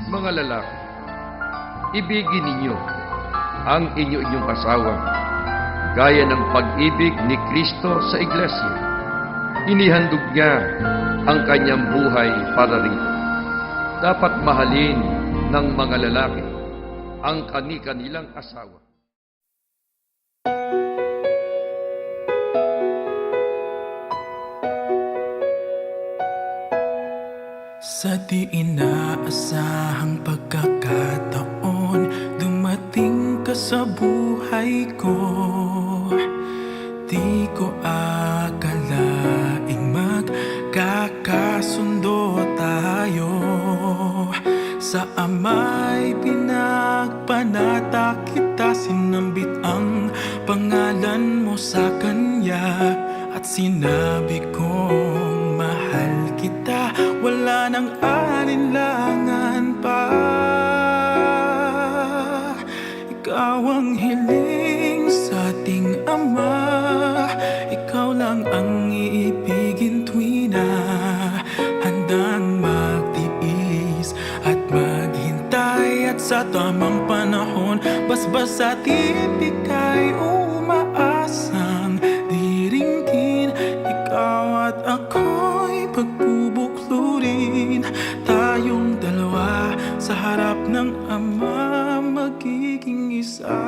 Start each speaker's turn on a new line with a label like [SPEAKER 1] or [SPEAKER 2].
[SPEAKER 1] Mga lalaki, ibigin ninyo ang inyong asawa gaya ng pag-ibig ni Kristo sa Iglesia. Inihandog niya ang kanyang buhay para rito. Dapat mahalin ng mga lalaki ang kani-kanilang asawa.
[SPEAKER 2] Sa di inaasahang pagkakataon, dumating ka sa buhay ko. Di ko akalaing magkakasundo tayo. Sa Ama'y pinagpanata kita, sinambit ang pangalan mo sa Kanya, at sinabi kong mahal kita, wala nang alinlangan pa. Ikaw ang hiling sa ating Ama, ikaw lang ang iibigin tuwi na handang magtiis at maghintay, at sa tamang panahon basbas at ibigay umaasang diringgin. Ikaw at ako'y pagbubuklurin, tayong dalawa sa harap ng Ama magiging isa.